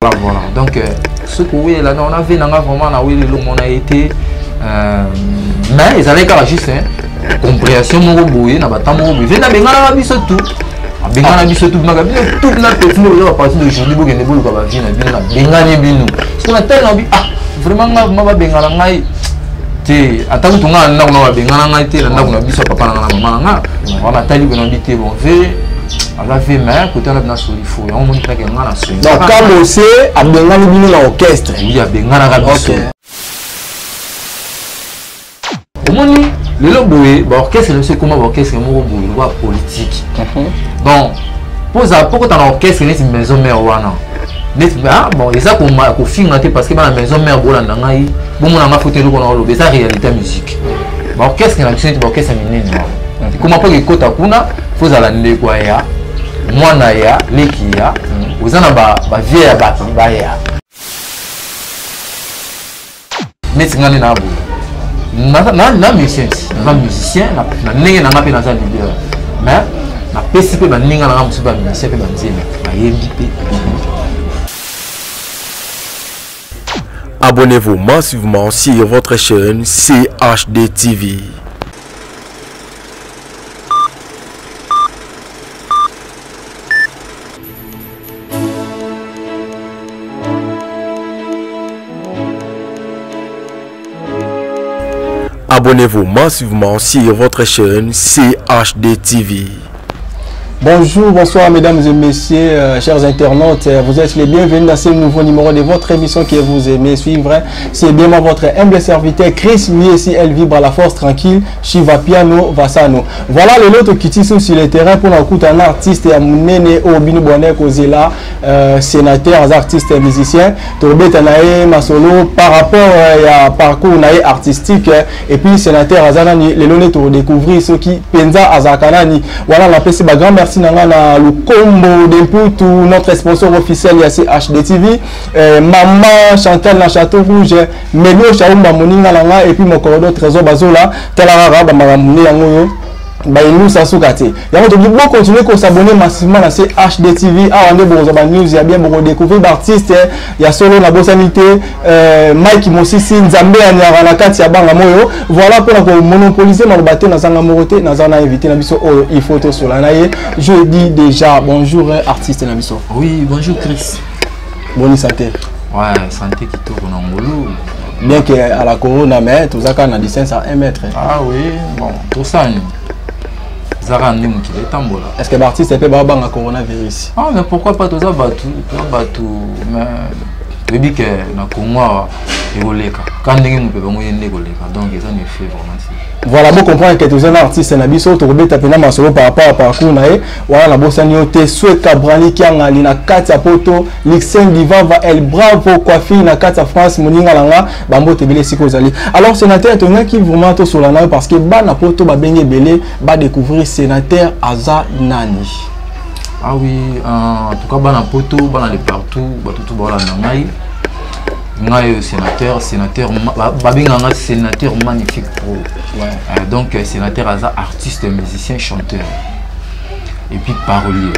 Voilà. Donc, ce que oui, là, on a vu vraiment là où on a été. Mais ils avaient quand juste compréhension, mon bouillé, n'a pas tant mon bouillé. N'a pas bien tout. Bengana biso tout magabi tout na petit nous à partir d'aujourd'hui pour gagner beaucoup va venir na bengana binu parce qu'on a tellement vraiment ma bengana ngai te ataku tunga na na bengana ngai te na na biso papa na mama nga on a tali qu'on habite bon ve ala fait mais côté na soli fo on monte que ngana so donc comme aussi a bengana binu na orchestre oui a bengana ga biso omoni le loboé orchestre c'est comment orchestre mo boye wa politique bon pose à pourquoi dans l'orchestre n'est une maison mère wana bon et ça qu'on finga parce que dans la maison mère bolanda ngai bon on a foutu qu'on a lobe ça réalité musique orchestre na biso orchestre minene comment pas que kota kuna faut à la ndekwa ya mwana ya lekia uzana ba vie ya ba ya mais ngani na bo na musicien na ndenge na ngapi na za leader mais na PCP ba ninga na musuba musicien pe ba nzeme ba yembi pe. Abonnez-vous massivement sur votre chaîne CHD TV. Abonnez-vous massivement sur votre chaîne CHD TV. Bonjour, bonsoir mesdames et messieurs, chers internautes, vous êtes les bienvenus dans ce nouveau numéro de votre émission que vous aimez suivre. C'est bien moi votre humble serviteur Chris, lui ici, elle vibre à la force tranquille, Shiva Piano Vassano. Voilà les autres qui tissent sur le terrain pour nous écouter un artiste et amener au Binu Bonnet Kozela, sénateur, un artiste et musicien, Torbet Anae Masolo par rapport à parcours artistique et puis sénateur Azanani, les lones pour découvrir ce qui Penza Azakanani. Voilà la PC grand merci le combo d'Imputu, notre sponsor officiel ici HD TV, Maman Chantal na Château Rouge, Melo Chaoumba Moninga Langa et puis mon corridor Trésor Bazola, Talara Bamaramuni Yangoyo. Nous ça soukate. Il faut continuer à s'abonner massivement à HD TV. Ah, on est bon, news, il y a bien beaucoup découvrir d'artistes. Il y a solo la bossanité, Mike Mosisi, Nzambe Anyaranakati Abanga Moyo. Voilà pour monopoliser ma batte dans un amoroté, dans un invité Nabiso. Il faut tout sur la naïe. Je dis déjà bonjour artiste Nabiso. Oui, bonjour Chris. Bonne santé. Ouais, santé qui tourne en Ngolo. Bien qu'à la corona, mais tout ça quand on a distance à 1 mètre. Ah oui, bon, tout ça. Est-ce que l'artiste peut avoir un coronavirus? Ah, mais pourquoi pas tout ça? Mais je dis que na Congo et Oleka. Quand on est donc ça ne fait vraiment. Voilà, vous comprenez que tous les artistes Nabiso Tourbe tapena masolo par rapport à parcours nae. Voilà la bossa nyote Soué Cabrani qui a na Katia Poto, Lixen Divava El Bravo Coiffure na Katia France Moninga Langa, Bambo Tebele Sikozali. Alors sénateur Tonga qui vraiment to sur la nae parce que ba na poto ba benge belé ba découvrir sénateur Aza Nani. Ah oui, en tout cas ba na poto ba na de partout, ba tout ba la nangai. Sénateur magnifique pro. Ouais. Donc sénateur Aza, artiste, musicien, chanteur et puis parolier.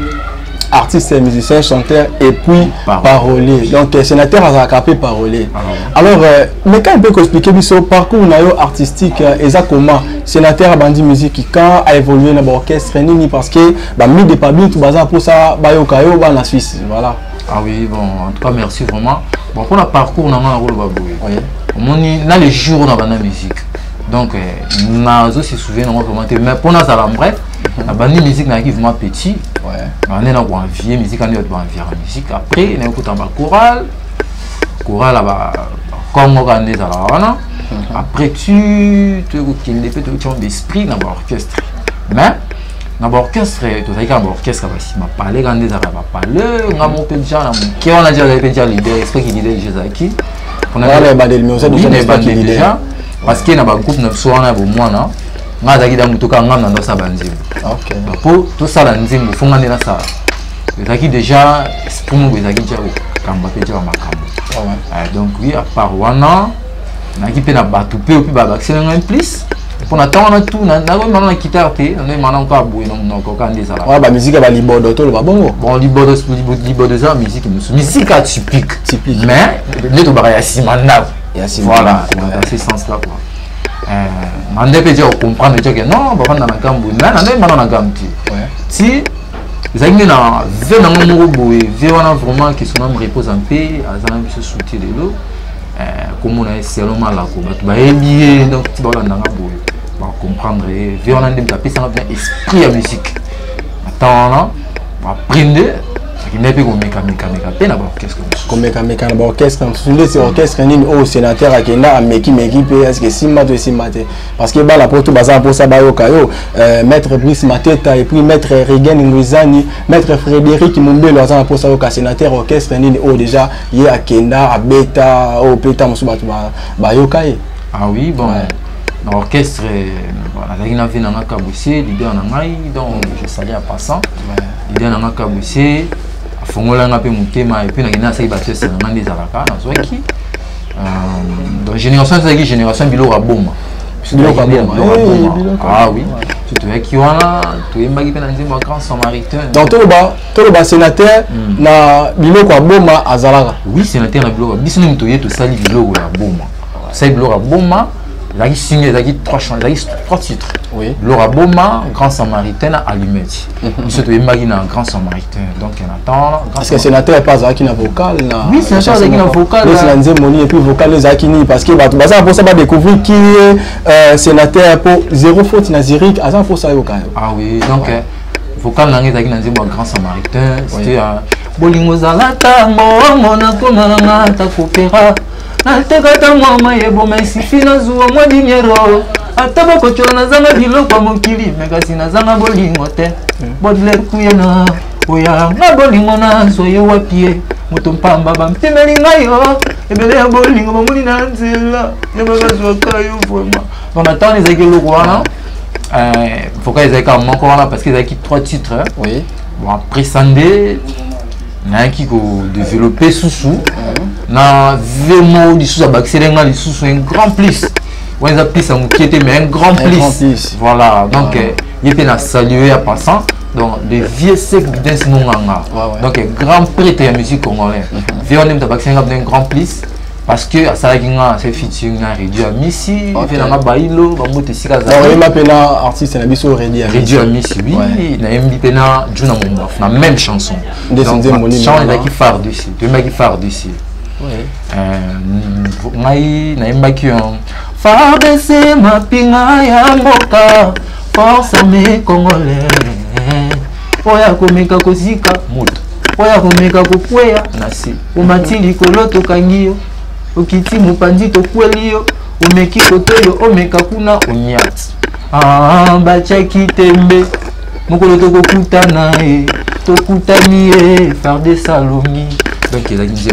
Artiste, musicien, chanteur et puis parolier. Donc sénateur Aza capé parolier. Alors mais quand on peut expliquer son parcours artistique exactement sénateur Bandi musique quand a évolué dans l'orchestre ni parce que bah mis des publics tout bazar pour ça bayokayo ba na Suisse voilà. Ah oui, bon, en tout cas, merci vraiment. Bon, pour le parcours, on a un rôle baboué. On a les jours, on a la musique. Donc, on a aussi souvent, on a commenté. Mais pour nous, ça va bref. On a une musique qui est vraiment petit. On a une vieille musique, on a une vieille musique. Après, on a écouté un choral. Choral, comme on a dit, après, tu as un esprit dans l'orchestre. Mais, dans l'orchestre, tu as un orchestre qui m'a parlé, quand on a parlé, on a monté déjà, qui on a déjà l'idée, exprès qu'il dit Jésus. On a déjà, parce qu'il y a un groupe de soins pour moi, on a dit que on a ça banzim. Pour tout ça, banzim, il faut qu'on ait ça. Les déjà, pour nous, les déjà, donc oui, à part Wana, on a qui peut na battu peu puis bah accélérer un plus. Pour attendre tout, on a maintenant quitté, on a maintenant encore boué, on a des salades. Ouais, la musique va libodo, tout le bon. Bon, libodo ça, musique atypique. Mais, les deux barrières, voilà, dans ce sens-là, quoi. On peut dire comprendre que non, on va prendre dans la gamme, mais on est maintenant dans la gamme. Si vous avez vraiment qui son âme repose en paix, à un peu soutien de l'eau, comme on a seulement là, tu vas aimer, donc tu vas comprendre, on a un esprit à musique. Attends, on va prendre. Il n'est pas comme mécanique, comme orchestre, orchestre ni au sénateur à Kenya, mais qui est-ce que Simate parce que la porte bazar pour ça maître Brice Mateta et puis maître Regan Ngwizani, maître Frédéric Mumbe leur pour ça au sénateur orchestre ni au déjà il y a Kenya à Beta au Peta Musubatu Bayokai. Ah oui, bon. L'orchestre, il y a un cabossé, l'idée en Angaï, donc je salue à passant. L'idée en Angaï, fongola nga pe mutema et puis na gina sai battre ça na des alaka na zo ki donc génération ça qui génération bilo raboma ah oui tu te vois qui wana tu es magi pe na nzembo grand samaritain donc tout le bas sénateur na bilo kwa boma azalaka oui sénateur na bilo biso ni mtoye to sali bilo ya boma sai bilo raboma là qui signe là qui trois titres oui Laura Boma grand samaritain à Allumette monsieur tu imagines un grand samaritain donc on attend parce que sénateur pas ça qui n'a vocal oui c'est ça qui n'a vocal les sénateurs moni et puis vocal les akini parce que bah ça pour ça va découvrir qui est sénateur pour zéro faute na zérique à ça pour ça vocal ah oui donc vocal nangi zaki na nzembo grand samaritain c'était bolingo zalata mo na komanga ta kopera natekata mama yebo maisifi na zuwa mwa dinero ataba kochola na zanga biloko mokili mekasi na zanga bolingo te bodler kuyena oya na bolingo na soye wapie moto mpamba bamtemeli ngayo ebele ya bolingo bamuni na nzela yebakazwa kayo vraiment donc attends les aïeux wana faut qu'ils aient quand même encore là parce qu'ils avaient trois titres oui bon après Sandé na qui ko développer sous na vraiment du sous abaxelenga du sous un grand plus ouais ça plus qui était mais un grand plus voilà donc il était na saluer à passant donc les vieux sec dance nonganga donc grand prêtre de musique congolaise vieux on aime abaxelenga un grand plus parce que à Salaginga c'est featuring na réduit à Missi fait na bailo ba mote sika za oui m'appela artiste na biso réduit à Missi oui na mbi pena Juna Mombof na même chanson donc chant il qui phare dessus deux mecs qui phare dessus oui ngai na mbaki phare dessus ma pinga ya mboka force me congolais oya komeka kozika moto oya komeka kokweya nasi umatili koloto kangio okiti mupandi to kwelio omeki kotoyo omeka kuna onyat bachaki tembe mokolo tokokutana tokutani farde salongi donc il a dit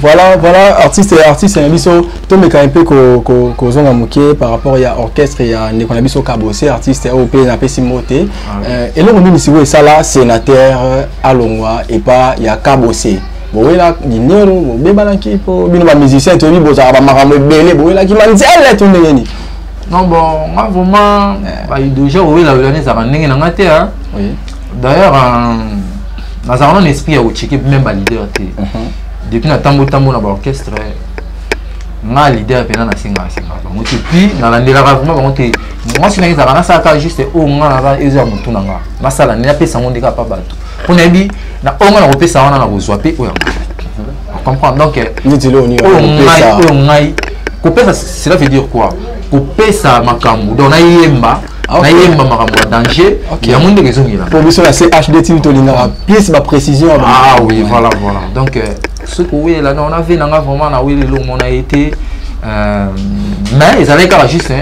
voilà artiste na biso to meka un peu ko zonga moké par rapport ya orchestre ya ndeko na biso kabossé artiste OP na pesi moté et là on dit si ça là sénateur alongwa et pas ya kabossé bon là dinero bon beba qui pour bino ba musicien to bi boza ba makambo belé bon là qui manzela to ndeni non bon moi vraiment bah déjà oui la l'année ça ndenge na ngate hein oui d'ailleurs na ça on esprit à checker même ba leader té depuis na tambo na ba orchestre na leader pena na singa donc puis na la ndela vraiment ba te moi si na ça na ça ka juste au nga na eza mutu na nga na sala na pesa ngo ndika pa bato on a dit na onga na kopesa wana na kozwa pe oya comprendre donc nitilo ni kopesa cela veut dire quoi kopesa makambo donc na yemba makambo danger ya monde raison là pour biso la CHD TV to linga pièce ba précision ah oui voilà donc ce que oui là on avait vraiment na oui le on a été mais ils avaient quand juste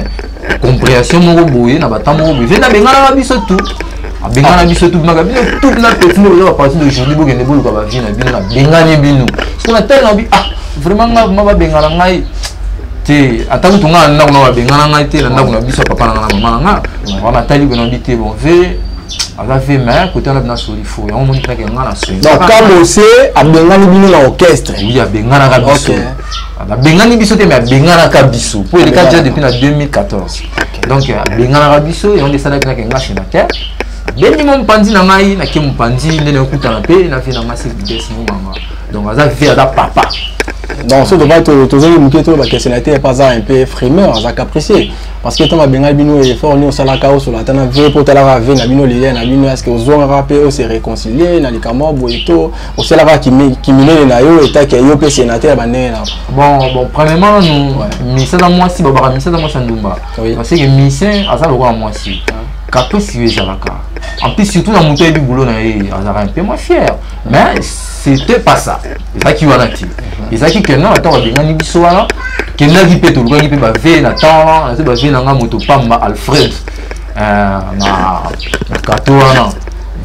compréhension mon boye na batambo boye na bengana biso tout bengana biso tout na biso tout na petit nous à partir d'aujourd'hui bo gende bolo ka ba vie na bino na bengani bino parce qu'on a tellement bi vraiment ma ba bengana ngai te atako tunga na ba bengana ngai te na kuna biso papa na mama nga on a tali ko bi te bon ve ala fait mais côté na soli fo ya on montre que ngana so donc comme aussi a bengani bino na orchestre oui a bengana ka biso a bengani biso te mais a bengana ka biso pour le cas depuis 2014 donc benga na biso et on descend avec un sénateur benni mon pandi na ngai na ke mon pandi ndene okutana pe na fait na masse vitesse mo mama donc aza vie ada papa donc ce devant toujours le muketo ba que sénateur pas un peu frimeur aza capricieux parce que tant benga bino effort ni au salaka au la tana vie pour tala rave na bino lien na bino est-ce que aux on rappel au se réconcilier na likamo boeto au salaka qui mine na yo eta que yo pe sénateur ba nena bon premièrement nous mission dans moi si baba mission dans moi sandumba parce que mission aza le roi moi si Kapo si ezalaka. En plus surtout dans moto du boulot na azara un peu moins fier. Mais c'était pas ça. Ça qui wana ti. Et ça qui kenna attends benga ni biso wana. Kenna ki peto luka ki pe ba ve na temps, na ba ve na nga moto pamba Alfred. Na kato wana.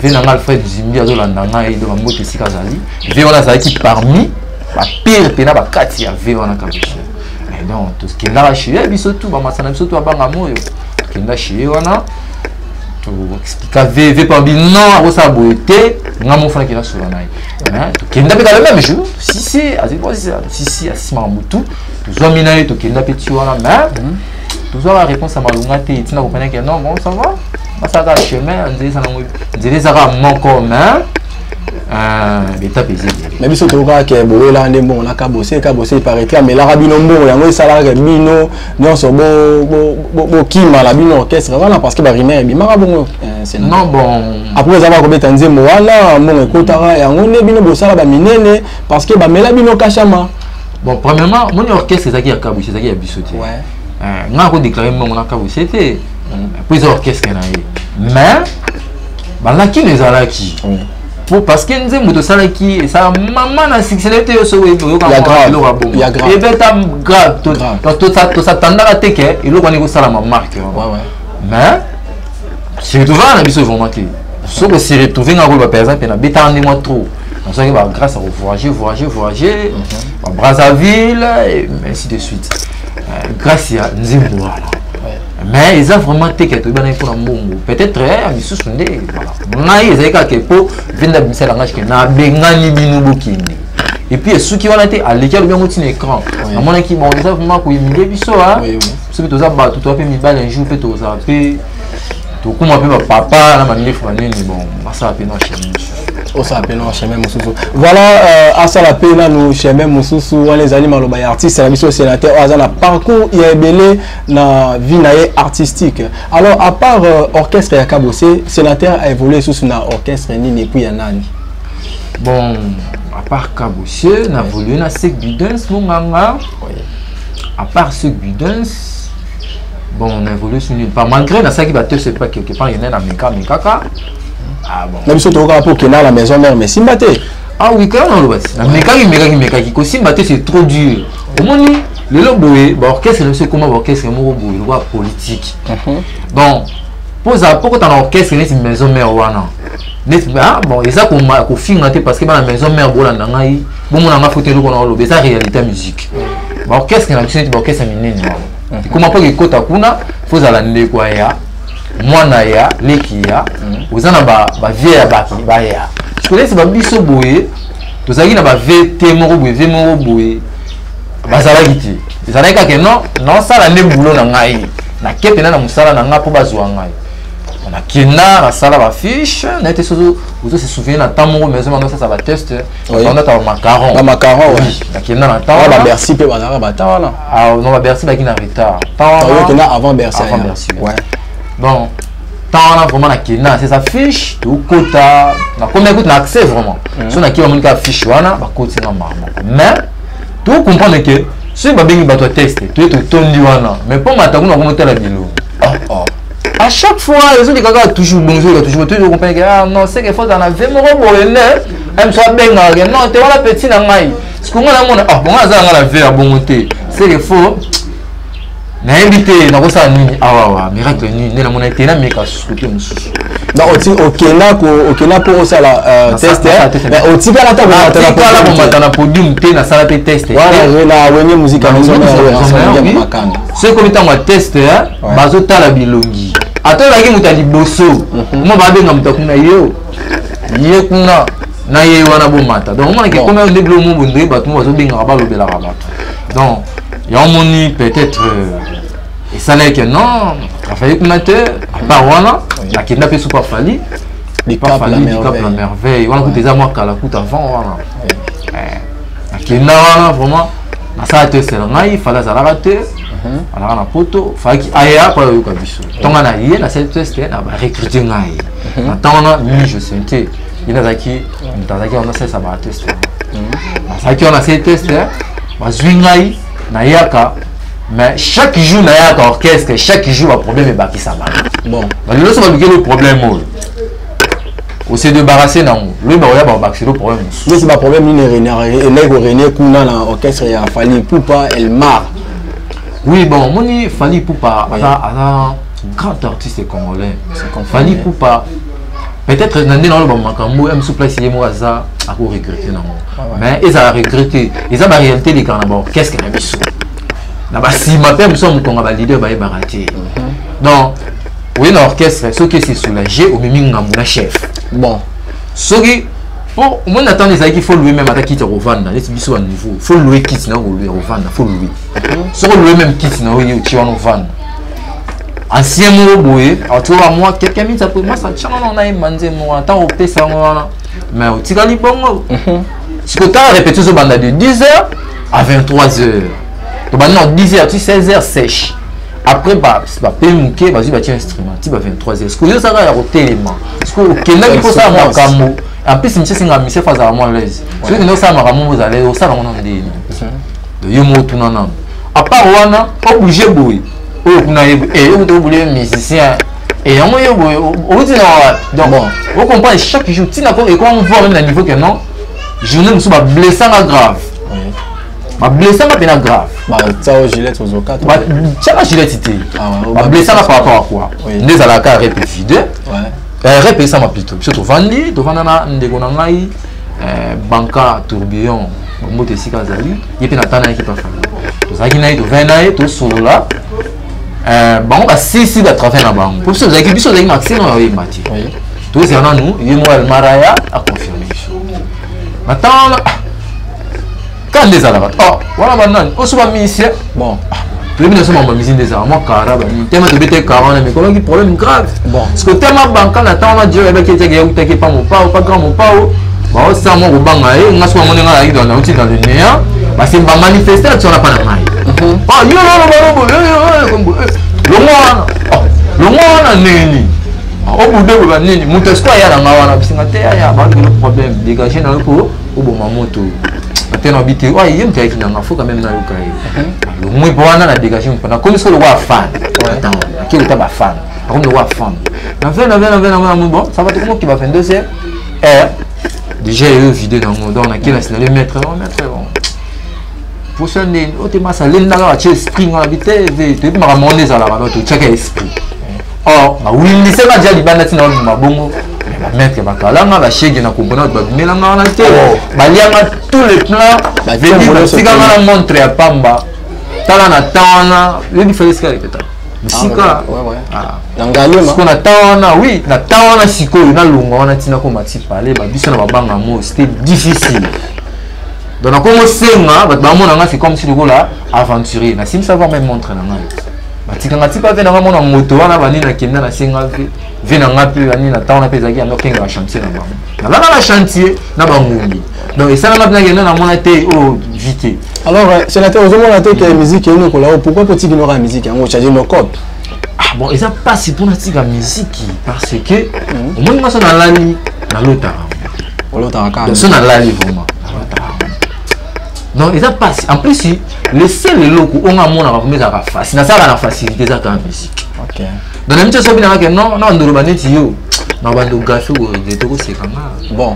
Ve na Alfred Zimbi azolanda nga e do ba moto sika zali. Ve wana za ki parmi ba pire pena ba kati ya ve wana kabisa. Et donc tout ce qui là chez biso tout ba masana biso tout abanga moyo. Kenna chez wana. Tu expliques VV par non, ça beauté, non mon frère qui l'a sur la naï. Qui n'a pas le même jour. Si, à Mamoutou, tu as miné, tu as petit voilà, mais tu as la réponse à ma lunate, tu n'as compris que non, bon, ça va. Ça va chemin, on dirait ça va mon commun. Mais biso toka ke boela ndembo na kabose paraît mais la rabino mbo yango esala ke bino nyonso bo kima la bino orchestre voilà parce que ba rimer bi mara bongo c'est non bon après ça va ko beta nzembo wana mo ekotara yango ne bino bo sala ba minene parce que ba mela bino kashama bon premièrement mon orchestre ezaki ya kabose ezaki ya bisoté ouais nga ko déclarer mon na kabose c'était puis orchestre na ye mais ba la ki les ala ki parce que nous avons ça qui et ça maman a succédé au so et grave et ben tam grave tout ça tendance à teke et l'autre on est ça la marque mais c'est toujours un avis vraiment que ce que c'est retrouvé dans le par exemple na beta en moi trop on sait que grâce à voyager à Brazzaville et ainsi de suite grâce à Nzimbo mais ils ont vraiment été quelque chose dans le monde peut-être ils se sont dit voilà ils avaient quelque peu viennent d'abisser langage que na bengani binu bokini et puis ceux qui vont être à l'école bien continuer écran à mon équipe bon ils ont vraiment quoi imiter biso hein c'est tout ça bah tout a fait mi balle un jour fait tout ça puis tout comme un peu papa la manière famille bon ça a peine on s'appelle chemin Moussousou voilà à ça la peine nous chemin Moussousou les animaux les artistes la mission sénateur à la parcours il est belé na vie artistique alors à part orchestre ya Kabosé sénateur a évolué sous na orchestre ni et puis ya nani bon à part Kabosé na évolué na Sek Bidens monganga à part Sek Bidens bon on a évolué sur une part malgré na ça qui battait c'est pas quelque part il y en a Mekaka ah bon même si tu regardes pour qu'il a la maison mère mais Simbate ah oui quand on le voit Mekaki ko Simbate c'est trop dur au moins le loboé bah orchestre c'est comment orchestre mon boy loi politique bon pose à pourquoi dans orchestre c'est une maison mère wana ah bon et ça qu'on filme parce que dans la maison mère bolanda ngai bon on a photo qu'on a lobe ça réalité musique bah orchestre na biso c'est orchestre minene comment pas que kota kuna faut za la ndeko ya mwana ya leki ya ozana ba vie ya ba ya je connais c'est ba biso boye tozaki na ba VT moko boye bazala kiti ezalaki kaka non sala nde boulot na ngai na kepe na musala na nga po bazwa ngai on a kina na sala ba fiche na été sozo vous se souvenez na temps moko maison maintenant ça va test on a ta macaron oui na kina na temps ba Bercy pe bazala ba ta wana ah non ba Bercy ba ki na retard temps kina avant Bercy ouais bon tant on a vraiment na kina c'est sa fiche tout quota na combien coûte na accès vraiment so na ki ba monika fiche wana ba côté na maman mais tout comprendre que si ba bengi ba to test tu es tondi wana mais pour mata kuna ko motela bilo à chaque fois les autres gars toujours bonjour toujours comprendre que ah non c'est que faut en avoir mo boyene même so benga non te wala petit na ngai ce qu'on a mona ah bon ça na la ver bon côté c'est que faut na invité na ko sa nini awa miracle nini na mona tena meka côté mususu donc okena pour ça la test mais au type la table na podium te na sala pe test voilà na wenye musique maison c'est comme tant test bazo tala bilongi ato la ki mutali boso mo ba benga mutakuna yo ye kuna na ye wana bo mata donc on a que comme un déglo mo bondé bato mo bazo benga ba lobela ba donc ya moni peut-être et ça n'est que non travailler comme amateur à part voilà la qui n'a pas super fallu les cap la merveille voilà que des amours qu'à la coûte avant voilà la qui n'a vraiment na ça te c'est là il fallait ça la rater alors na poto fallait qu'il aille pas le kabiso tant on a hier la cette test na ba recruter ngai tant on a mis je sentais il a qui on a ça ba test ça qui on a ces tests ba zwingai na yaka mais chaque jour na yaka orchestre chaque jour un problème est baki ça bon le ça va le problème on s'est débarrassé non lui bah ouais bah c'est le problème mais c'est pas problème ni René kuna na orchestre ya Fally Ipupa elle marre oui bon moni Fally Ipupa un grand artiste congolais Fally Ipupa peut-être nandé dans le bon makambo même sous place moi ça à pour regretter non mais ils a regretté ils ont la réalité des carnavals qu'est-ce qu'il a mis sous là-bas si ma père me semble qu'on va leader bah baraté donc oui l'orchestre ce qui c'est soulagé au même ngamuna chef bon ce qui bon moi n'attend les amis qu'il faut louer même à quitter revendre les bisous à nouveau faut louer kit na louer revendre faut louer ce que louer même kit na oui tu vas nous vendre ancien mot boé tu vois moi quelqu'un mis ça pour moi ça tient on a mandé moi tant au pesa moi mais au tigani bongo si que tu as répété ce banda de 10h à 23h donc maintenant 10h tu 16h sèche après bah c'est pas pémouké vas-y bah tiens instrument tu vas 23h ce que ça va au téléma parce que au Kenya il faut ça makamo en plus monsieur singa monsieur faza moi l'aise ce que nous ça makamo vous allez au salon on dit de yomo tunana à part wana obligé boy oh kuna et on doit vouloir musicien et on y on dit donc on comprend chaque jour tu n'as pas et quand on voit même le niveau que non journée nous sommes blessés grave ma blessé ma peine grave bah ça au gilet aux quatre bah ça la gilet c'était ma blessé par rapport à quoi des à la carte répétée répéter ça m'a plutôt surtout vandi to vandana ndeko na ngai banka tourbillon moto sika zali yepe na tana équipe affaire to zaki na to vena to solola bango ba sisi ba travers na bango pour ça zaki biso zaki maximum na yemati to zana nous yemo el maraya a confirmer maintenant quand des alabats oh voilà maintenant on se va mission bon le ministre m'a mis des armes carab ni tellement de bêtes 40 mais comment qui problème grave bon parce que tellement banque na temps on dit avec qui pas mon pas grand mon pas bon ça mon banga et on a soit mon ngala dans le néant parce que va manifester tu on a pas na mai oh yo le moi neni au bout de ba neni muto square ya na ngawana bisinga te ya ba le problème dégager na ko au bon moto maintenant habité ouais il y a un qui n'a faut quand même na yokai le moins pour na dégager pendant comme ça le wa fan attends qui est pas fan comme le wa fan na bon ça va tout comment qui va faire 2 heures déjà il vidéo dans mon dans laquelle c'est le mettre bon pour ça né au tema ça l'en là tu esprit on habité tu peux me ramener ça là tu check esprit oh bah oui c'est pas déjà libana tina mabongo mettre bakalanga ba chege na comprendre ba bimelanga na te balianga tous les plans ba venir sika na montre ya pamba tala na tawana le différence ka répéta sika ouais ngalema ce qu'on attend oui na tawana siko na lunga wana tina ko mati parler ba biso na babanga mo c'était difficile donc comme senga ba mona nga c'est comme si le là aventurier na sim savoir même montre na nga batikanga tipa ve na mona moto wana bani na kenda na senga ve na ngapi bani na taona peza ki ando kenga chantier na bango na la chantier na bangumbi donc et ça na mabna kenda na mona te o vite alors sénateur aux mona te que musique et nous ko là pourquoi petit ignorer la musique on charger nos codes ah bon et ça passe pour na tika musique parce que au moins moi ça na lali na lota donc ça na lali vraiment non ils ont passé en plus le seul loco on a mon comme ça facile na ça la facilité ça quand musique OK dans la mission bien que non ndoro baneti yo na bando gafe go de to c'est comme bon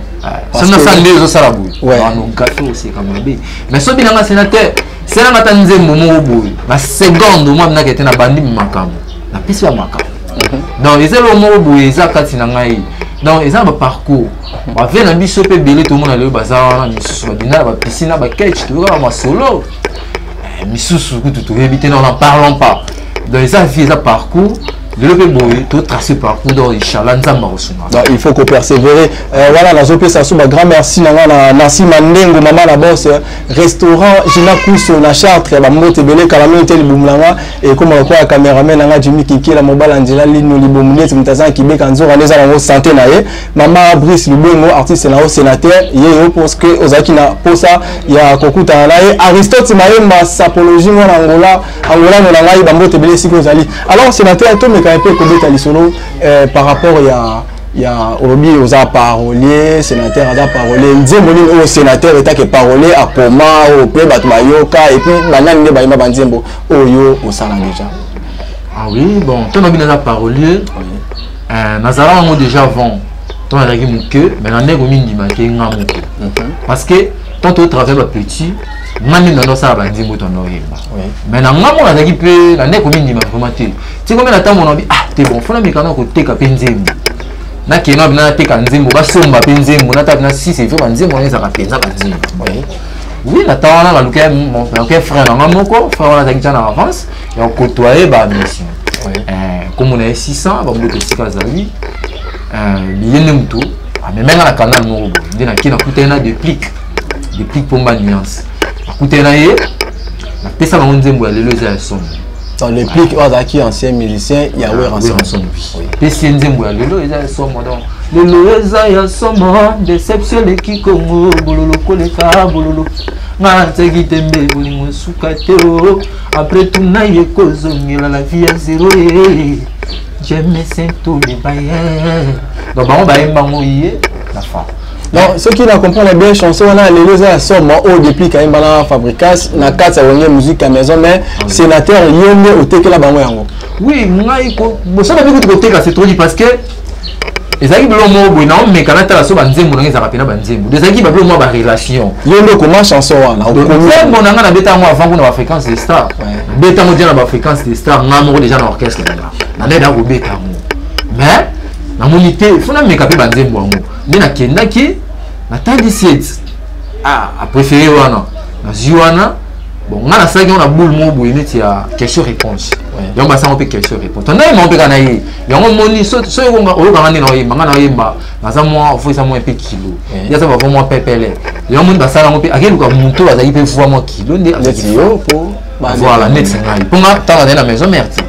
ça na ça les autres ça bout no gafe c'est comme mais so bien sénateur c'est na matanze momo boy na seconde moi na kete na bandi makamo na pisi ya makamo donc ils ont momo boy ça kati na ngai donc ils ont un parcours ba vient na biso pe belé tout le monde le bazar na misusu ba dina ba piscine ba catch tu vois ma solo misusu que tout éviter n'en parlons pas donc ils ont fait un parcours le boy tout tracé parcours dans Inch'Allah nzamba osuna. Donc il faut que persévérer. Voilà la zopé ça sous grand merci na Nancy Mandengo maman la boss restaurant Gina Kuso na Chartres ba mote belé kalamé tel bumlanga et comme quoi caméraman nga Jimmy Kiki la mobile Angela Lino libomulé mtazan Kibeka nzora neza na santé na ye maman Brice Lubongo artiste na au sénateur ye parce que ozaki na posa ya kokuta na ye Aristote Mayemba sapologie mo na Angola na ngai ba mote belé siko zali. Alors sénateur to me ka peu kobeta lisolo par rapport ya obi oza parolier sénateur aza parolier nzembo ni o sénateur eta ke parolier akoma o pe bato bayoka et puis banani nde bayima banzembo oyo osala déjà. Ah oui, bon, ton ami n'a parolier. Nazara on déjà avant. Ton a mon que mais la nègre mine marqué ngamo. Parce que tant au travail ba petit, mani na ça banzembo ton oyeba. Mais na ngamo na zaki pe la nègre mine ma vraiment te. Tu comme na temps mon envie ah t'es bon, faut na mikana ko teka penzembo. Na kena bina teka nzembo ba somba penzembo na tabina si c'est fait banzembo na za ka penza banzembo. Oui, la tawana la luka mon frère na moko, frère na zaki na avance et on côtoyer ba mission. Comme on est 600, ba mboto sika zali. Yene mto, mais même na canal moko, ndina kina kutena déplique pour ma nuance. Kutena ye, na pesa ba nzembo ya lelo za son. Dans les plics ozaki ancien militaire ya we rançon. Pesa nzembo ya lelo za son donc lelo za ya somo déception le Kikongo bololo koleka bololo. Nga tseki tembe bolingo sukatero après tout na ye kozongela la vie à zéro j'aime tous les bailleurs donc on va embangoyer la fin. Donc ceux qui ne comprennent bien chanson on a les à somme au depuis quand même fabricas na kata wonye musique à maison mais sénateur yende otekela bango yango. Oui ngai ko bosa ba biku tokoteka c'est trop dit parce que ezaki bilo mo boy na mais kana tala so banzembo na ngeza kapena banzembo ezaki ba bilo mo ba relation yende comment chanson wana nzembo na ngana beta mo avant kuna ba fréquence des stars beta mo dia na ba fréquence des stars ngamo déjà na orchestre na neda ko beta mo mais na monité fona me kapé banzembo ngo mais na kendaki na tandi siet a préféré wana na ziwana bon ngana saki on a boule mo boy neti ya question réponse yango basa mo pe question réponse tanda mo pe kana yi yango moni so yo nga o nga ndina oyimba ngana oyimba naza mo ofo isa mo pe kilo ya sa ba mo pepele yango moni basala mo pe akeluka muntu azaki pe fois mo kilo ndi azaki yo po voilà net ngai ponga tanga na maison mère ti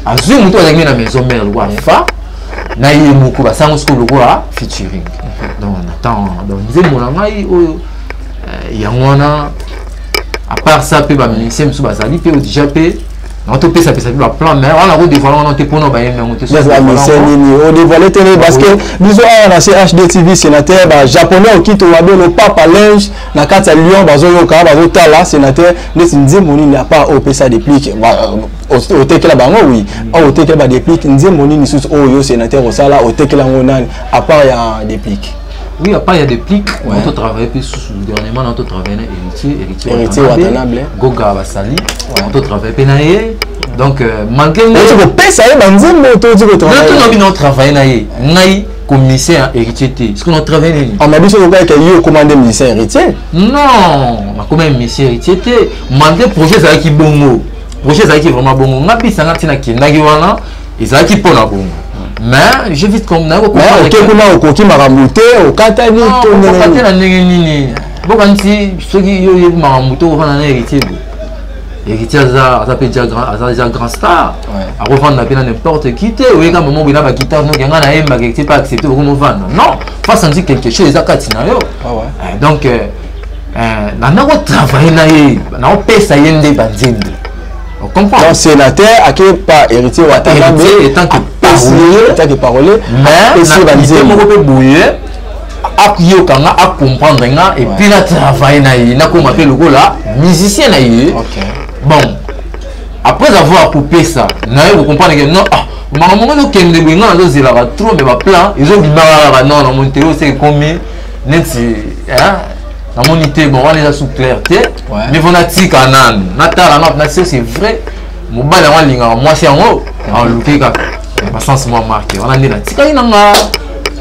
azu muntu azaki na maison mère wa fa na yi muku basango skolo kwa featuring donc on attend donc nzembo na ngai oyo yango na à part ça pe ba ministère musu bazali pe déjà pe on te pesa ba plan mais on a ko dévoiler on te pono ba yeme on te so la ministère ni o dévoiler télé parce que biso na HD TV sénateur ba japonais o kito wa be le papa linge na kata Lyon bazo yoka bazo tala sénateur nesi nzembo ni na pas o pesa déplique o tekela bango oui o tekela ba déplique nzembo ni susu o yo sénateur o sala o tekela ngonani à part ya déplique. Oui, après il y a des plics, on travaille plus dernièrement, on travaille héritier Watanabe, Goga Basali, on travaille penaye. Donc malgré on peut ça y banzembo on travaille naye, naye commissaire héritier T. Est-ce qu'on travaille on m'a dit que yo commandé ministère héritier. Non, ma comme ministère héritier T. Malgré projet ça qui bongo. Projet ça qui vraiment bongo. On a bis ça tina qui nagi wana, et ça qui pona bongo. Mais je vite comme na ko ko ki maramuté au katani to ne katana nini bokanti soki yo ye maramuté ko fana na héritier za pe déjà grand star a revendre la peine n'importe qui te ou quand moment bina ba guitare no ngana na emba qui pas accepté pour me vendre non faut sentir quelque chose za katina yo donc na ko travailler na ye na pesa yende banzembo on comprend donc sénateur a que pas héritier Watanabe étant que t'as que parler mais si banzembo ko pe bouiller akuyo kanga a comprendre nga et puis la travailler na ye na ko m'appelle le là musicien na ye bon après avoir coupé ça vous comprenez que non maman no kende benga na zela ba trop mais ba plan ils ont bimara non na montéo c'est combien net hein na monité bon on les a sous clarté mais on a tika nan na tala na c'est vrai mobile en ligne moi c'est en haut en luka pas sens moi marqué on a dit na tika inanga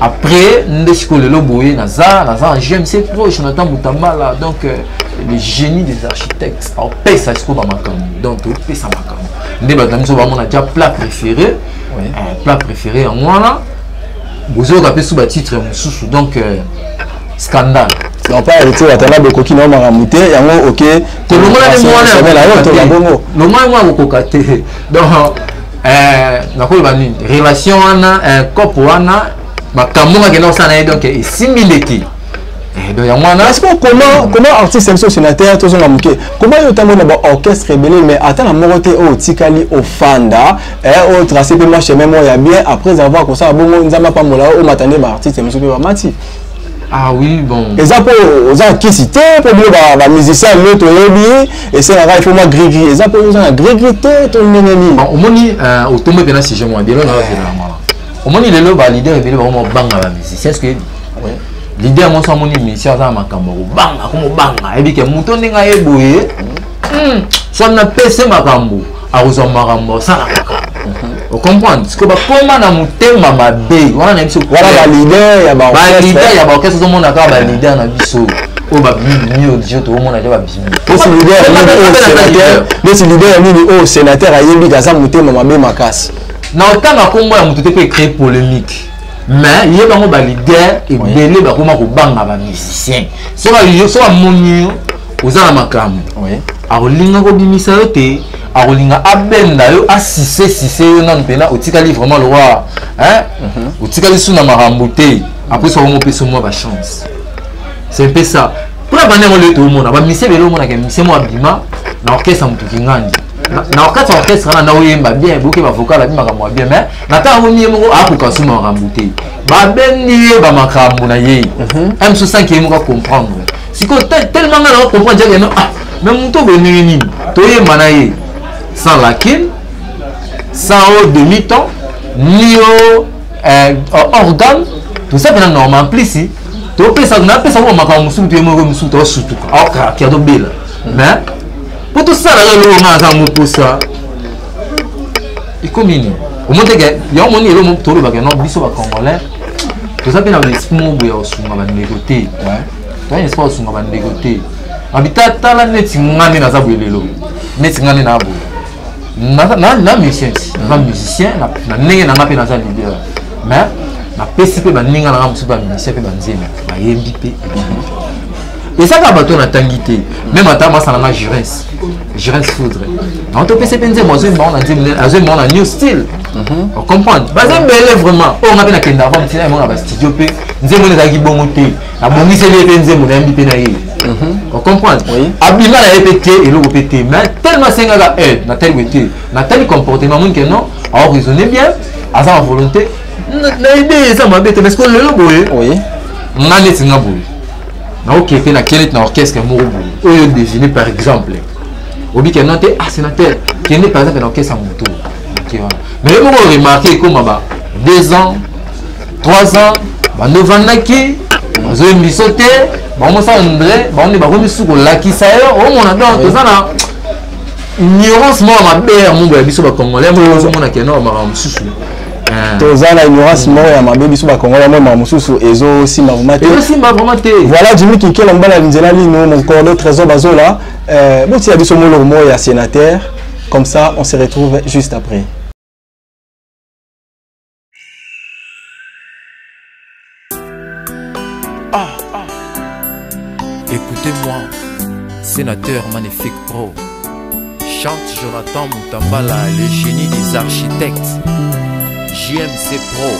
après ndeshiko lelo boye naza GMC Pro Jonathan Boutambala donc le génie des architectes en paye ça jusqu'au makambo donc tout paye ça makambo Ndé batamiso ba mona déjà plat préféré. Plat préféré en moi vous avez appelé sous le titre Moussoussou, donc scandale. Non pas arrêté à tala boko qui n'a pas ramouté et en ok tout le monde a des moyens le moins moi beaucoup caté donc na ko bani relation ana couple ana makambo ngena osana donc et simileki donc ya mwana est-ce que comment artiste MC sénateur tous on amuke comment yo tambo na orchestre rebelle mais attends la moroté au tikali au fanda et au tracé pe moi chemin moi ya bien après avoir comme ça bongo nzama pa mola au matane ba artiste MC pe ba mati. Ah oui, bon. Et ça pour aux gens qui citent pour les musiciens l'autre et c'est là il faut moi gris et ça pour aux gens gris ton ennemi. Au moni au tombe bien si je moi bien là au moni le lo ba leader et vraiment banga la musicien est-ce que leader moi ça moni musicien ça makambo banga comme banga et bien que muto ndinga eboye soit na pese makambo a uzo makambo ça vous comprenez ce que comment na mutema mabe wana na biso voilà ba leader ya ba orchestre zo mona ka ba leader na biso o ba bimi o dijo to mona ja ba bimi c'est leader nini o sénateur ayembi kaza mutema mabe makasi na otanga kombo ya mutu te pe créer polémique mais il y a bango ba leader et belé ba koma ko banga ba musicien so ba moni ozala makambo oui arolinga ko bimisa yo te arolinga abenda yo asise yo nan pena otikali vraiment le roi hein otikali suna makambo te après so mo peso mo ba chance c'est un peu ça pour la bande mo le to mona ba mise belo mona ke mise mo abima na orchestre mutu kingandi na orchestre na oyemba bien boke ba vocal abi makambo bien mais na ta mo miye mo akuka suma makambo te ba bendi ba makambo na ye M65 ki mo comprendre siko tellement na comprendre que non mais mon to benini to yemba na ye sans laquine, sans au demi-temps, ni au organe, tout ça bien normal. En plus, si tu peux ça, on a ça on m'a comme sous tu es mauvais sous toi surtout. Ah, qui a de belle. Mais pour tout ça, là, on a ça pour ça. Il combine. Au moins que il y a un moment où on tourne parce que non, biso va congolais. Tout ça bien avec l'esprit où il y a aussi on va négocier. Ouais. Toi, il espace on va négocier. Habitat tala neti ngani na zabu lelo. Neti ngani na abo. Na musicien na ndenge na ngape na za leader mais na PCP ba ninga na ngamu ba musicien pe ba nzema ba yembi pe et ça va bato na tangité même ata ma sana na Jurens Foudre na to PCP nzema zo mba na nzema azo mba na new style on comprend ba zembele vraiment on ngape na kenda avant tina mo na ba studio pe nzema na zaki bongo te na bongise le pe nzema na yembi pe na ye on comprend abima na répété et le répéter mais tellement c'est nga na tel côté na tel comportement mon que non a raisonner bien à sa volonté na idée ça m'a bête parce que le boye oui na netinga boye na OK fait na quel na orchestre mo boye au désigner par exemple obi que non té sénateur qui n'est par exemple dans orchestre moto OK mais le mo remarquer comme ba 2 ans 3 ans ba 9 ans naki zo misoté ba mo sa André ba on est ba remis sous la qui ça yo on a donc ça na ignorance moi ma belle mon biso ba congolais mo zo mona ke no ma mususu tozala ignorance moi ya ma biso ba congolais mo ma mususu ezo si ma vraiment te voilà Jimmy qui quel mbala nzela lino mon corps trésor bazola bon si ya biso mo mo ya sénateur comme ça on se retrouve juste après. Écoutez-moi, sénateur magnifique pro. Chante Jonathan Moutambala, le génie des architectes. JMC Pro.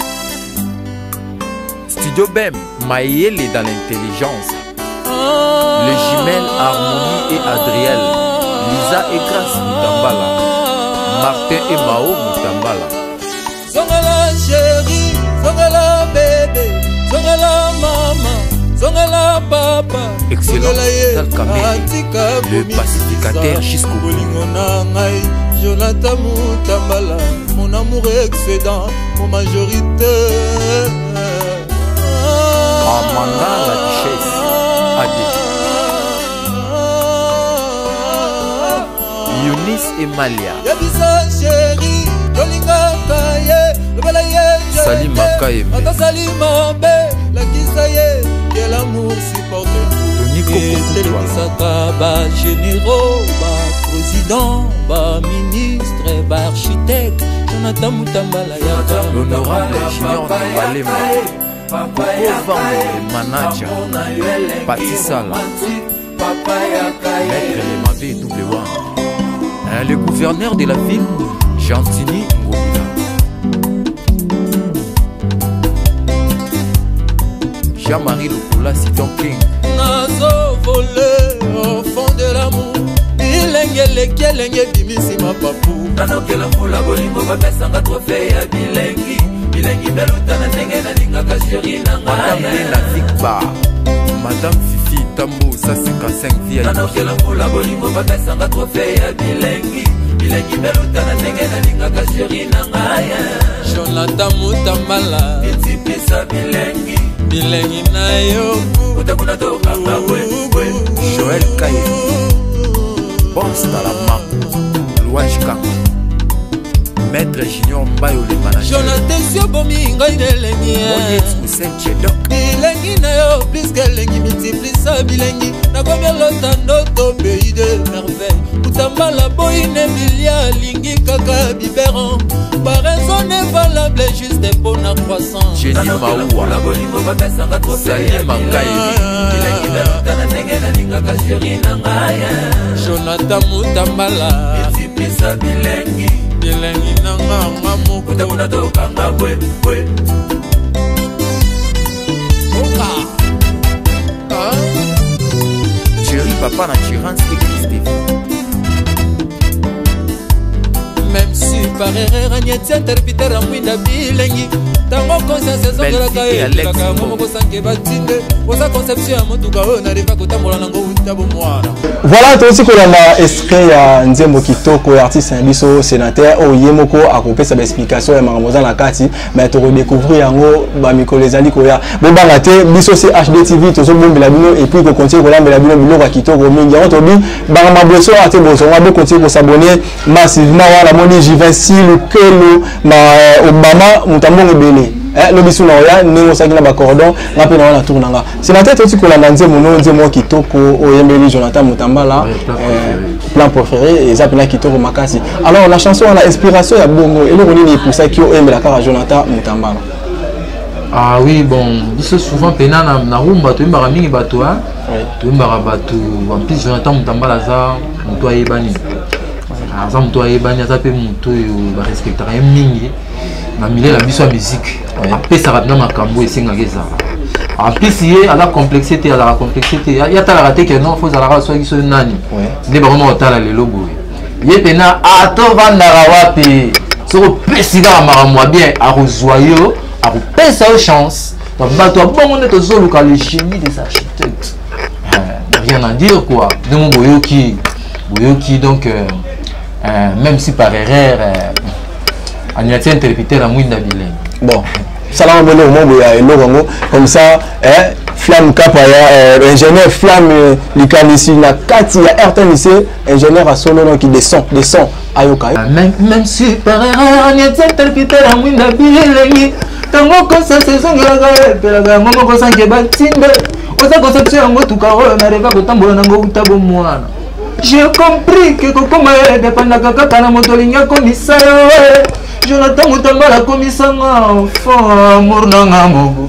Studio BEM, Maïele dans l'intelligence. Les jumelles Harmonie et Adriel. Lisa et Grace Moutambala. Martin et Mao Moutambala. Zongala chérie, zongala bébé, zongala maman. Zongala papa, excellent, le pacificateur jusqu'au bout. Jonathan Moutambala, mon amour excédent, mon majorité. Amanda la duchesse, Adi. Eunice et Malia. Yabisa chérie, Yolinga Kaye, Salim Makaye. Salima Be, la Kisaye. Que l'amour supporte tout. Télévisaka ba généraux ba président président, ba ministre, ba architecte, Jonathan Mutambala Yaka. L'honorable Junior Valema, manager, Patisala, maître Lemabé W1, le gouverneur de la ville, Gentini Ngobila. Jean-Marie Lopola, Sidon King. Nazo volé au fond de l'amour. Bilenge bimisi ma papu. Nanokela fula bolingo bapesanga trophée ya bilengi. Bilengi belutana ndenge na linga ka chérie na ngaya. Madame Lena Zikba, Madame Fifi Tambo, ça 55 vieilles. Nanokela fula bolingo bapesanga trophée ya bilengi. Bilengi belutana ndenge na linga ka chérie na ngaya. Jonathan Mutambala, itipisa bilengi. bilengi na yo utakuna toka ngabwe. Joël Kaye, Boss Talama, Louange Kaka, Maître Junior Mbayo le manager. Jonathan Siobomi ngai nelengi Moniet Hussein Chedok. bilengi na yo plus que lengi multiplisa bilengi nakomi lota ndoto pays de merveille Mutambala boyine bilia lingi kaka biberon par raison n'est valable juste pour la croissance. Jenny Maoua, La bolingo bapesanga trophée ya Mangaye, bilengi belutana ndenge na linga ka chérie na ngaya. Jonathan Mutambala itipisa bilengi. bilengi na nganga moko utakuna toka ngabwe. Chéri Papa na Chirance Église. même si par erreur Agnès interpréter à mwinda bilengi tango conscience ezongelaka elaka moko sanke batinde oza conception ya motuka oyo nariva kotambola nango uta bomwana. Voilà, tout aussi qu'on a extrait à Nzembo Kitoko, artiste biso sénateur, au Yemoko a coupé sa explication et Maramoza na kati, mais tu redécouvrir yango ba mikolo ezali koya. Bon bangate biso c'est HD TV, tozo bombe la bino et puis ko continue ko lambe la bino biloko Kitoko mingi. On tobi bangama boso ate boso, on va continuer pour s'abonner massivement à la moni J26 le Kelo ma Obama mutambo ebele. Le biso na oya ningo sakina ba cordon, ngape na wana tournanga. Sénateur tout aussi qu'on a Nzembo Kitoko au Yembeli Jonathan Mutambala. Plan préféré et Zapina Kitoko Makasi. Alors la chanson a l'inspiration à Bongo et le rôle pour ça qui aime la cara Jonathan Mutambala. Ah oui, bon, c'est souvent pena na rumba to mbara mingi bato hein. To mbara bato en plus Jonathan Mutambala za muto ayebani. Ah za muto ayebani za pe muto yo ba respecter mingi. Na milieu la biso musique. Après ça va dans makambo et singa geza. En plus, il y a la complexité, il y a la raté que non, il faut que la soit qui nani. Ne pas vraiment autant les logos. Il y a pena à to vandarawapi. Sur pesiga maramwa bien à rosoyo, à pesa aux chances. Donc toi bon on est aux zones locales les chimies des architectes. Rien à dire quoi. De mon boyoki donc même si par erreur on y a interprété la mouine d'Abilé. Bon. Salam au moment comme ça Flamme Kapaya ingénieur Flamme Likanisi na kati ya Ayrton lycée ingénieur à solo qui descend ayoka même si par erreur on est interprété la mwinda bilengi tango kosa saison ngaka pelaga ngomo kosa ke batinde oza conception yango tukaro na reva kotambola nango utabo mwana. J'ai compris que kokoma dépenda kaka na motolinga komisa yo Jonathan Mutambala komisanga enfant amour nanga mogo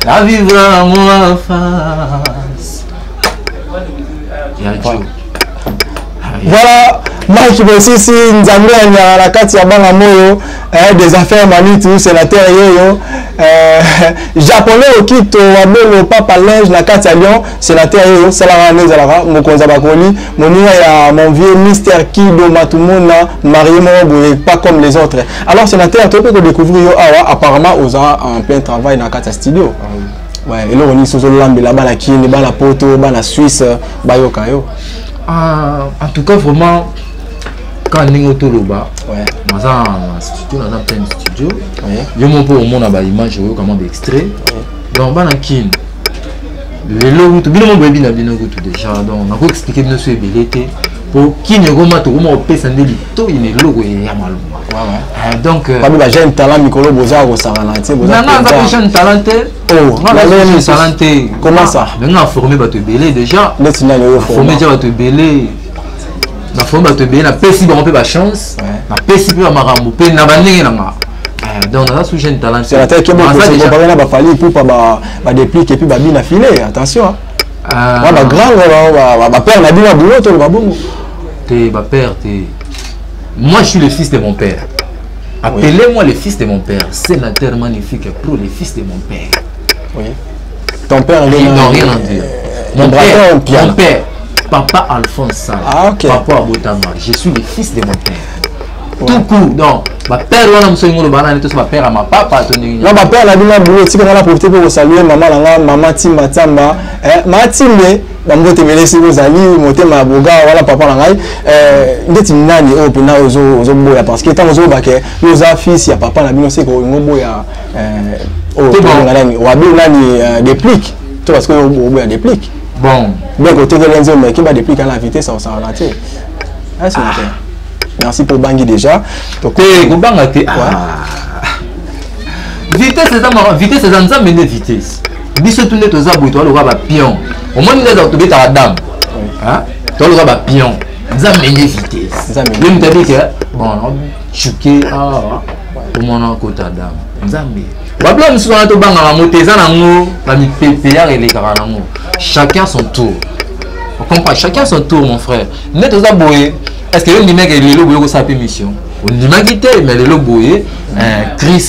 la vivre amour en face. Voilà, Mike Bosisi Nzambe na kati ya banga moyo des affaires manitu sénateur yoyo japonais okito wabelo papa linge na kati ya Lyon sénateur yoyo salanga nezalaka mokonza bakoli moninga ya mon vieux Mister Kido Matumuna marié mo pas comme les autres. Alors sénateur tu peux découvrir yo awa apparemment oza en plein travail na kati ya studio. Ouais, et là on est sur lambe là-bas la Kini, la Poto, la Suisse, bayoka yo. En tout cas vraiment quand ningo toloba ouais dans un studio dans un plein studio yo mon pour mon aba image comment d'extrait donc bana kin le logo to bino mo bebi na bino ko déjà donc on a expliquer bino so ebelete pour kin yo ma to mo pesa ndeli to ine logo ya maluma ouais donc pas ba jeune talent mikolo boza ko sarana ti boza non pas jeune talenté oh non talenté comment ça mais on a formé bato belé déjà formé déjà bato belé na fo ba to be na pesi ba pe ba chance na pesi pe ba marambo pe na bandenge na nga donc na sous jeune talent c'est la tête qui bon c'est pas ba fali pour pas ba déplique et puis ba bina filer attention ba grand ba père na bina boulot to ba bongo te ba père te moi je suis le fils de mon père. Appelez-moi le fils de mon père, sénateur magnifique pro, le fils de mon père. Oui. Ton père, il n'a rien à dire. Mon père, Papa Alphonse Sall, Papa Abotama, je suis le fils de mon père. Tout court, donc, ma père, ma père à ma papa. Non, ma père, la vie m'a boulot, tu vas profiter pour saluer maman Timba Tamba, ma Timbe. Bango te melesi vos amis motema boga wala papa na ngai ndeti nani o pena ozo boya parce que tant ozo bake nos fils ya papa na bino seko ngo boya o te nani wabi nani déplique to parce que o boya déplique bon bien côté de l'enzo mais qui va dépliquer à la vitesse ça va rater ah c'est bien merci pour Bangui déjà donc te banga te vitesse c'est ça mais vitesse biso tout net oza boy to le ba pion au moins les autres beta la dame hein to le ba pion za mené vitesse za mené même t'as dit que bon chuké au moins côté dame nzambe ba blanc nous on to banga la moteza nango la mi pepe ya les karanango chacun son tour on comprend chacun son tour mon frère net oza boy est-ce que le mec est le boy ko sa mission on dit magité mais le boy Chris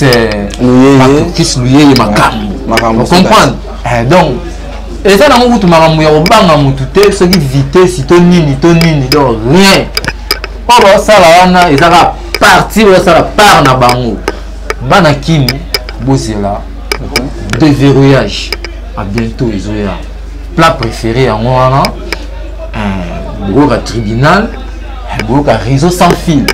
Louye makam on comprend donc et ça dans mon maramou ya obanga mutu te ce qui vitesse to nini donc rien pas ça là wana ezaka partir ça la part na bango bana kini bosela déverrouillage à bientôt izoya plat préféré en wana un tribunal un réseau sans fil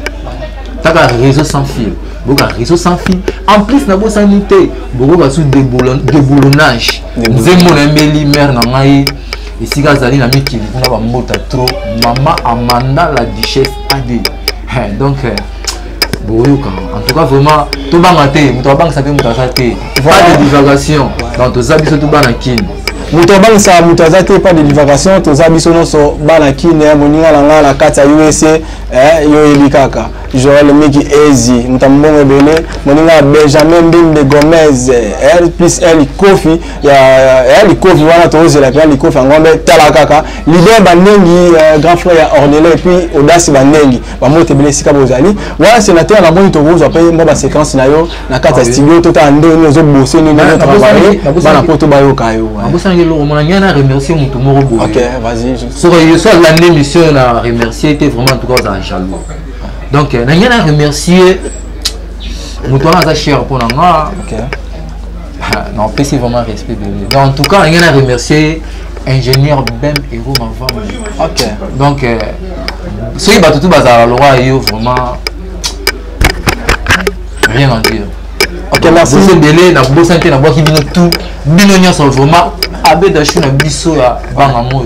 taka réseau sans fil boka réseau sans fil en plus na bo sanité boka sous déboulonnage nzembo na mbeli mère na ngai esika zali na mikili kuna ba mbota trop maman Amanda la duchesse AD donc boyoka en tout cas vraiment to banga te muto banga sa pe muto sa te pas de divagation donc to zabiso to bana kin muto banga sa muto za te pas de divagation to zabiso no so bana kin moninga na nga la kata USA yo elikaka Joël Miki Ezi, Mutambongo Bele, Moninga Benjamin Bimbe Gomez, elle plus elle Kofi, elle Kofi, voilà tous la pierre Kofi, en gombe Talakaka, l'idée Banengi, grand frère Ornelé, et puis Audace Banengi, Bamote Bele Sika Bozali, voilà sénateur, la bonne tour, vous appelez moi la séquence nayo, la carte studio, tout à nous nous autres bossés, nous nous travailler, dans Poto Bayo Kayo. Remercier mon tour. Ok, vas-y. Sur l'année mission, on a remercié, était vraiment en tout cas dans jaloux. Donc, je vais remercier mon cher pour nous. Non, c'est vraiment respect. Donc, en tout cas, je vais remercier ingénieur Bem Hero Mavam. Ok. Donc, ceux qui battent tout bazar, vraiment rien à dire. Ok, merci. C'est délai, na bosse santé, na bois qui vient tout, binonia sont vraiment abé d'acheter na biso ya bangamo.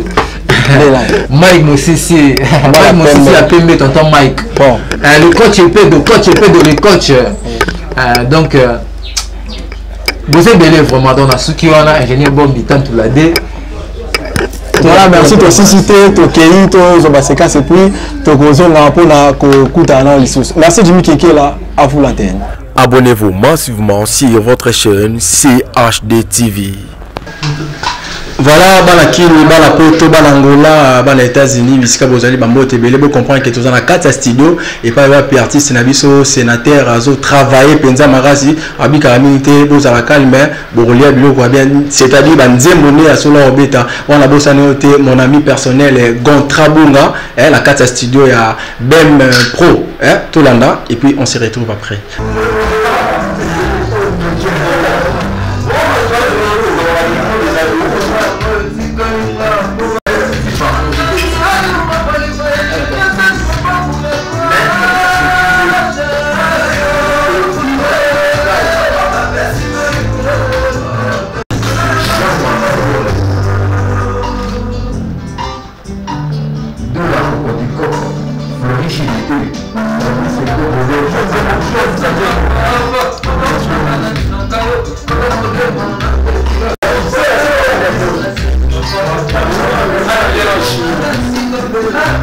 Mike Mosisi, Mike Mosisi a pu mettre tonton Mike. Bon. Le coach est peu de le coach. Donc, vous êtes belé vraiment dans la souki, on a ingénieur Bombi tant tout la dé. Voilà, merci de citer, de Kéhi, de Zobaseka, c'est puis de Gozon, merci Jimmy Keke là, à vous l'antenne. Abonnez-vous massivement sur votre chaîne CHD TV. Voilà, Banakini, Banapoto, Banangola, Bana États-Unis, Bisika Bozali, Bambo Tebele, vous comprenez que tous en a 4 studios et pas un artiste, Nabiso, sénateur, Azo, travailler, Penza Marasi, Abika Aminité, Bozala Calme, Borolia, Bilo, bien, c'est-à-dire, Banzemone, Asola Obeta, on a bossé mon ami personnel, Gontrabunga, la 4 studio, il y a Bem Pro, Tolanda, et puis on se retrouve après.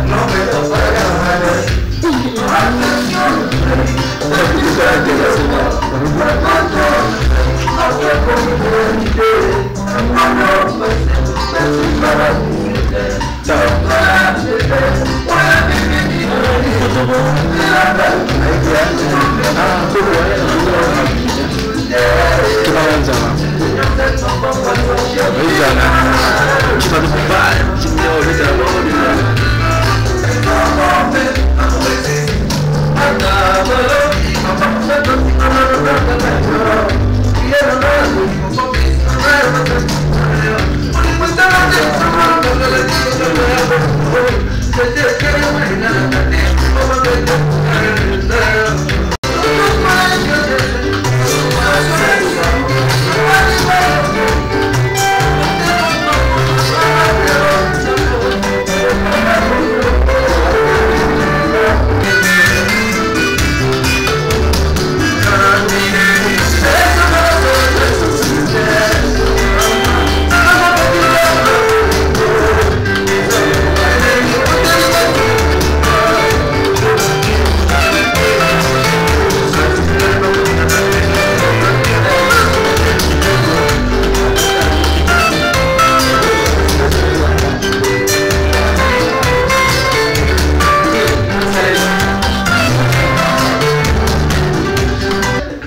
No,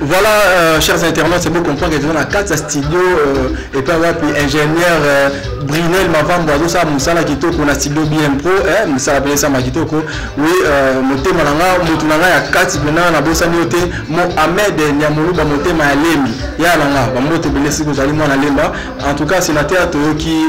Voilà, chers internautes, c'est beau comprendre que dans la 4 studio et puis ingénieur Brinel Mavambo, ça Moussala Kitoko, on a studio bien pro, Moussala appelé ça Makitoko. Oui, moté Malanga, Moutoulanga, il y a 4 maintenant, on a bossé nioté, Mohamed Niamoulou, moté Malemi, Yalanga, Bamote Belesi, vous allez moi à Lemba. En tout cas, sénateur Toyo qui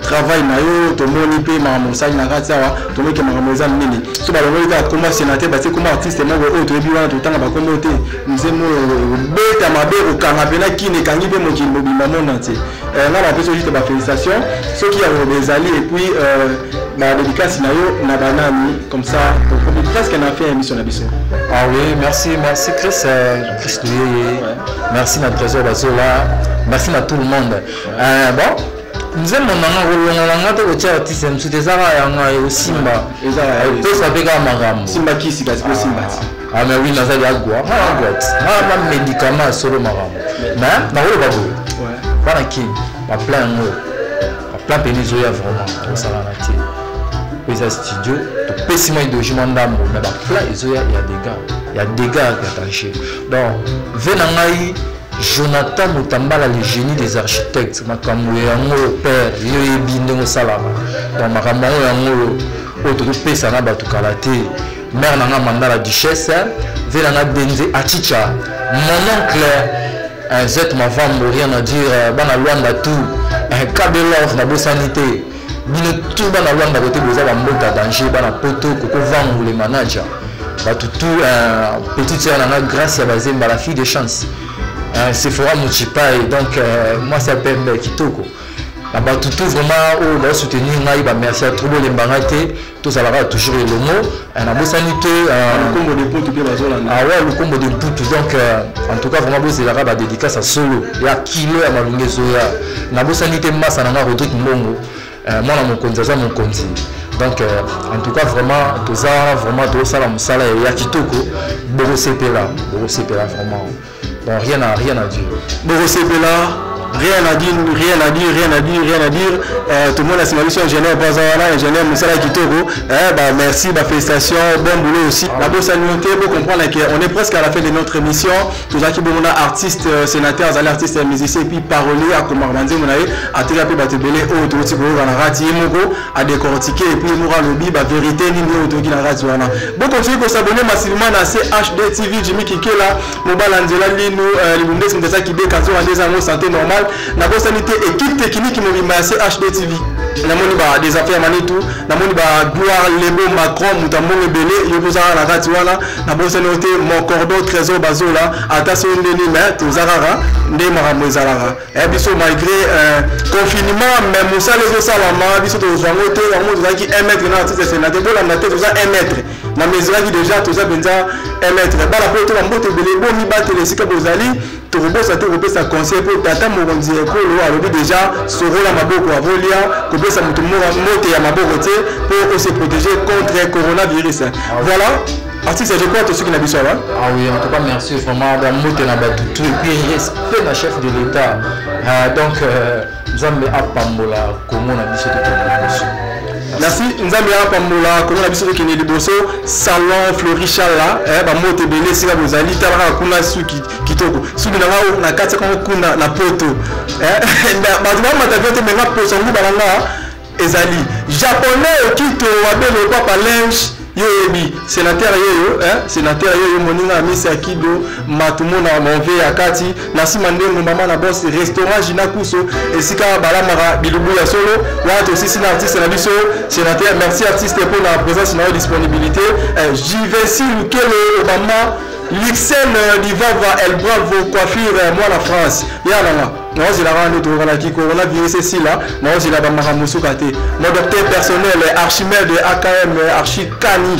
travaille nayo, Tomoni Pe, Maramoussa, Nagazawa, Tomo qui Maramosa Nini. Ce que comment sénateur, comment artiste, moi, tout le temps, tout le temps, comment nous beta mabe okangapela kine kangi pe mokili mobimba monde entier na la personne juste ba félicitations ceux qui ont des alliés et puis ma dédicace na yo na banani comme ça on presque on a fait une émission na biso. Ah oui, merci Chris merci notre trésor bazola, merci à tout le monde. Bon nous aimons nanga to tia artiste msutezara yanga Simba ezara to sabeka magam Simba kisi kasi ko Simba. Ah mais oui, nazali agwa. Ma médicament solo maram. Mais na wolo babu. Ouais. Bana ki, ba plan ngo. Ba plan Penizoya vraiment. To sala na ti. Pesa studio, to pesi moi de jumandambo, mais ba plan Ezoya il y a des gars qui attachent. Donc, venangai Jonathan Mutambala, le génie des architectes, makamwe yango père, yo ebinde salama. Donc makamwe yango auto pesa na batu kalate. Mère nanga manda la duchesse, Vélana Benze Achicha, mon oncle, Z Mavambo, rien à dire, bana Luanda tout, Kabelov, na sanité, bino tout bana Luanda côté besoin de mota danger, bana poto, koko vango les managers, tout petite sœur nanga grâce à Bazemba, la fille de chance, c'est Fora Mouchipai, donc moi ça s'appelle Kitoko. Tout vraiment au soutenir merci à trop les baratés tout ça va toujours le mot un beau sanité le combo de potes bien ah ouais le combo de potes donc en tout cas vraiment beau c'est la dédicace à solo et à kilo à malungé zoya na beau sanité massa na Rodrigue Mbongo moi na mon konzaza mon konzi donc en tout cas vraiment tout ça vraiment tout ça la musala et à Kitoko Boro Sepela vraiment bon rien à dire Boro Sepela. Rien à dire. Tout le monde a signé sur ingénieur Bazawala, ingénieur Moussala Kitoko. Merci, félicitations, bon boulot aussi. La bonne saluté, pour comprendre qu'on est presque à la fin de notre émission. Tout ça qui est artiste, sénateur, artiste, musicien, et puis parolier, à Komarmanzi, à Télépé Batebele, au Toti Goro, à Rati, à décortiquer, et puis Moura Lobby, vérité, Nino, Togi, à Rati. Bon, continuez pour s'abonner massivement à CHD TV, Jimmy Kikela, Mobile Angela, Lino, les Bundes, c'est ça qui décante en des amours santé normale. La bonne sanité équipe technique qui m'a dit HD TV. Na moni ba des affaires manitou, na moni ba gloire Lebo Macron Mutambo Belé, yo bozara la rati wana, na bonne santé mon cordon trésor bazola, attention ndeni mais to zarara, ndé marambo zarara. Et biso malgré confinement même Moussa les salama, biso to zango te, on mo qui 1 mètre na artiste sénateur, bo la naté to za 1 mètre. Na mesura qui déjà to za benza 1 mètre. Ba la poto mbote belé bo mi battre les sika bozali. Ça conseil pour tata moronzi ekolo alobi déjà soro la maboko avolia ko pesa mutu mote ya maboko te pour se protéger contre le coronavirus. Voilà. Artiste, je crois que ce qui n'a pas besoin. Ah oui, en tout cas merci vraiment d'amour et puis respect le chef de l'État. Donc Nzambe apambola komona biso to. Merci. Nzambe apambola komona biso to kene liboso salon Florichala ba moto belé sika bozali tabaka kuna suki kitoko. Suki na kati ko kuna na poto. Ba mata vete menga poso ngu balanga ezali japonais kito wabelo papa linge yoyebi sénateur yoyo sénateur yoyo moninga Miss Akido matumona monve ya kati na sima ndengo mama na boss restaurant Jina Kuso esika balamara bilubu ya solo watu aussi na artiste na biso sénateur merci artiste pour la présence na disponibilité Jivesi Lukelo Obama Lixen Livava El Bravo coiffure moi la France yana non c'est la rande de la qui coronavirus ici là non c'est la bamara musukate mon docteur personnel Archimède de AKM Archikani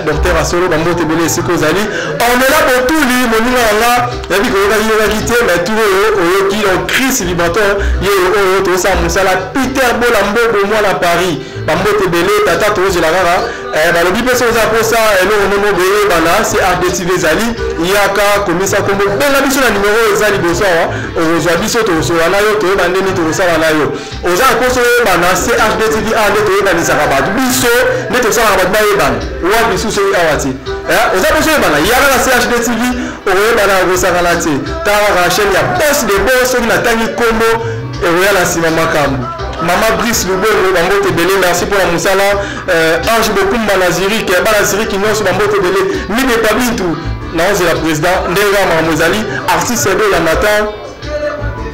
docteur Asolo Bambote Belé Sikozali on est là pour tout lui moninga là et puis qu'on va quitter mais tout au qui en crise libateur yo to ça musala Peter Bolambo moi à Paris Bambote Belé tata to la rara le bipe so za pour ça et le nom belé bana c'est RDTV Zali yaka komisa kombo bela biso na numéro ezali boso aujourd'hui biso to so na yo to bande ni to sala na yo oza ko so bana c'est RDTV a de to bana saka ba biso ne to sala ba ba bana wa biso so awati oza ko so bana yaka na CHDTV o bana go saka la ti ta ra chaîne ya boss de boss na tangi kombo et royal sima makambu Maman Brice Lubero Bambote Belé, merci pour la moussala. Ange Bokumba Naziri, qui est Balaziri qui nous sur Bambote Belé, ni des tablis tout. Non, c'est la présidente. Ndera Mamozali, artiste de la matin.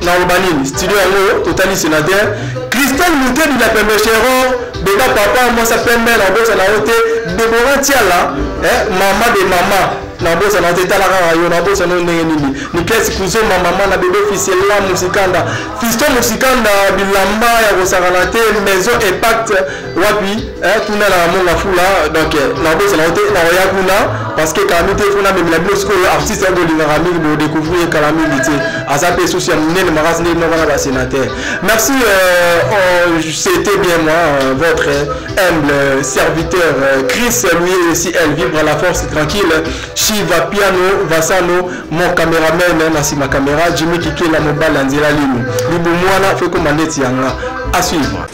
Naobanine, studio Ango, Totali Sénateur. Christelle Mouté de la Pembéchéron, Béba Papa, moi ça fait mère, en bosse à la haute. Déborah Tiala, maman de maman. Na bosa na teta la rayo na bosa no nini ni kesi kuzo mama na bébé officiel la musikanda fiston musikanda bilamba ya rosagalate maison impact wapi tuna la monga fula donc na bosa na hote na ya kuna parce que kamite funa même la bosco artiste de l'Irami pour découvrir calamité azape social nene maras ne no bana sénateur merci c'était bien moi votre humble serviteur Chris lui aussi elle vibre à la force tranquille Shiva Piano Vasano mon caméraman na sima caméra Jimmy Kiki la mobile nzela linu libu mwana fait comme maneti yanga à suivre.